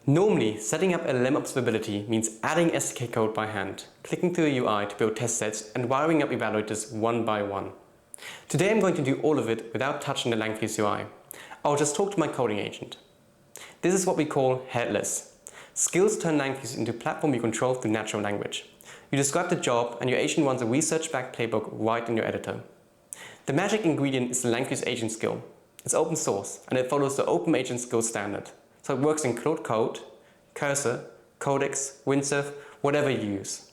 Normally, setting up LLM observability means adding SDK code by hand, clicking through the UI to build test sets, and wiring up evaluators one by one. Today I'm going to do all of it without touching the Langfuse UI. I'll just talk to my coding agent. This is what we call Headless. Skills turn Langfuse into a platform you control through natural language. You describe the job and your agent runs a research-backed playbook right in your editor. The magic ingredient is the Langfuse agent skill. It's open source and it follows the Open Agent Skills standard. So it works in Claude Code, Cursor, Codex, Windsurf, whatever you use.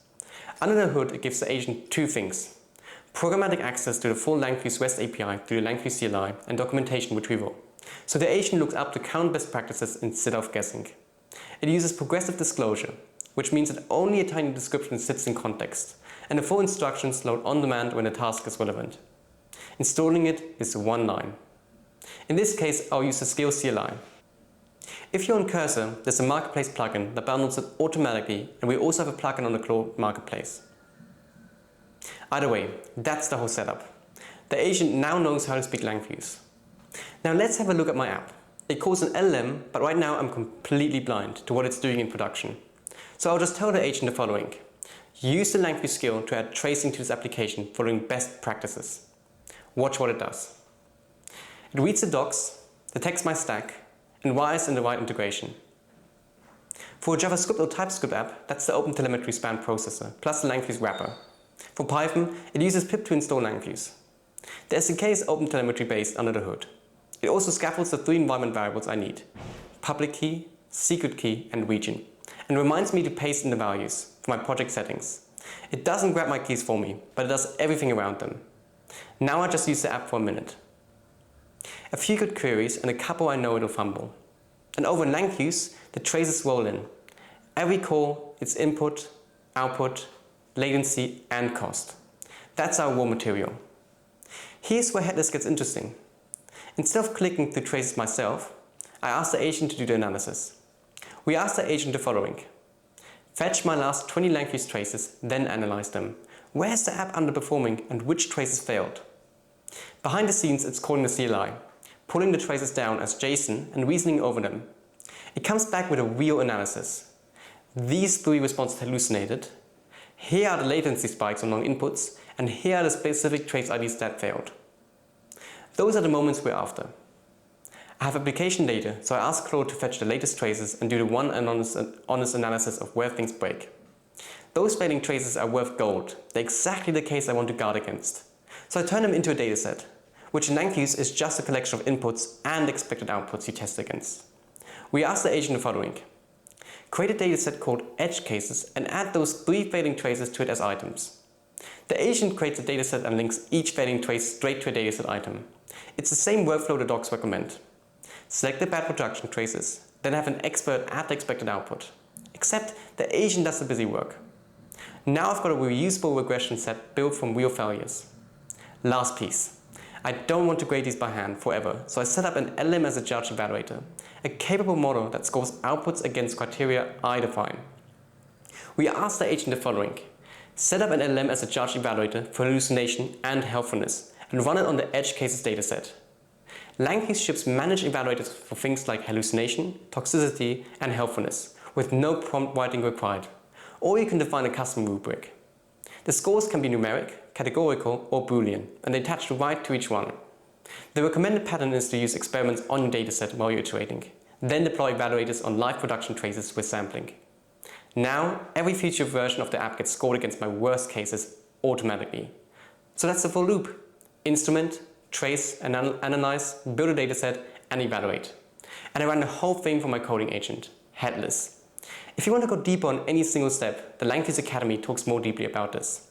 Under the hood, it gives the agent two things: programmatic access to the full Langfuse REST API through the Langfuse CLI and documentation retrieval. So the agent looks up to current best practices instead of guessing. It uses progressive disclosure, which means that only a tiny description sits in context, and the full instructions load on demand when the task is relevant. Installing it is one line. In this case, I'll use the Skills CLI. If you're on Cursor, there's a Marketplace plugin that bundles it automatically, and we also have a plugin on the Claude Marketplace. Either way, that's the whole setup. The agent now knows how to speak Langfuse. Now let's have a look at my app. It calls an LLM, but right now I'm completely blind to what it's doing in production. So I'll just tell the agent the following. Use the Langfuse skill to add tracing to this application following best practices. Watch what it does. It reads the docs, detects my stack, and wires in the right integration. For a JavaScript or TypeScript app, that's the OpenTelemetry span processor, plus the Langfuse wrapper. For Python, it uses pip to install Langfuse. The SDK is OpenTelemetry based under the hood. It also scaffolds the three environment variables I need: public key, secret key, and region, and reminds me to paste in the values for my project settings. It doesn't grab my keys for me, but it does everything around them. Now I just use the app for a minute. A few good queries and a couple I know it'll fumble. And over in Langfuse, the traces roll in. Every call, its input, output, latency, and cost. That's our raw material. Here's where Headless gets interesting. Instead of clicking through traces myself, I ask the agent to do the analysis. We ask the agent the following. Fetch my last 20 Langfuse traces, then analyze them. Where's the app underperforming and which traces failed? Behind the scenes, it's calling the CLI, pulling the traces down as JSON and reasoning over them. It comes back with a real analysis. These three responses hallucinated. Here are the latency spikes on long inputs, and here are the specific trace IDs that failed. Those are the moments we're after. I have application data, so I ask Claude to fetch the latest traces and do the one and honest analysis of where things break. Those failing traces are worth gold. They're exactly the case I want to guard against. So I turn them into a dataset, which in Langfuse is just a collection of inputs and expected outputs you test against. We ask the agent the following. Create a dataset called edge cases and add those three failing traces to it as items. The agent creates a dataset and links each failing trace straight to a dataset item. It's the same workflow the docs recommend. Select the bad production traces, then have an expert add the expected output. Except the agent does the busy work. Now I've got a reusable regression set built from real failures. Last piece. I don't want to grade these by hand forever, so I set up an LLM as a judge evaluator, a capable model that scores outputs against criteria I define. We ask the agent the following. Set up an LLM as a judge evaluator for hallucination and helpfulness, and run it on the edge cases dataset. Langfuse ships managed evaluators for things like hallucination, toxicity, and helpfulness, with no prompt writing required. Or you can define a custom rubric. The scores can be numeric, categorical, or Boolean, and they attach right to each one. The recommended pattern is to use experiments on your dataset while you're iterating, then deploy evaluators on live production traces with sampling. Now, every future version of the app gets scored against my worst cases automatically. So that's the full loop. Instrument, trace, analyze, build a dataset, and evaluate. And I run the whole thing for my coding agent, Headless. If you want to go deeper on any single step, the Langfuse Academy talks more deeply about this.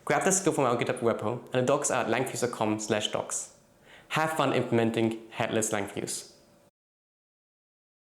Grab the skill from our GitHub repo, and the docs are at langfuse.com/docs. Have fun implementing Headless Langfuse.